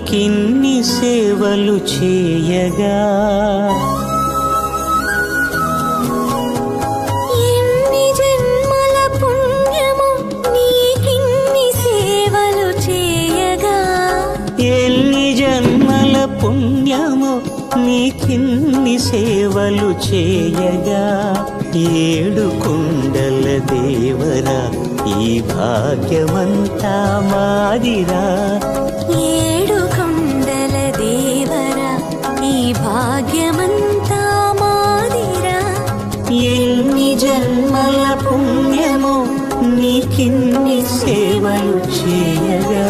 నీకిన్ని సేవలు చేయగా ఎన్ని జన్మల పుణ్యము నీకిన్ని సేవలు చేయగా ఎన్ని జన్మల పుణ్యము నీకిన్ని సేవలు చేయగా ఏడు కొండల దేవరా ఈ భాగ్యమంతా మాదిరా ఏడు కొండల దేవరా ఈ భాగ్యమంతా మాదిరా ఎన్ని జన్మల పుణ్యము నీకిన్ని సేవలు చేయగా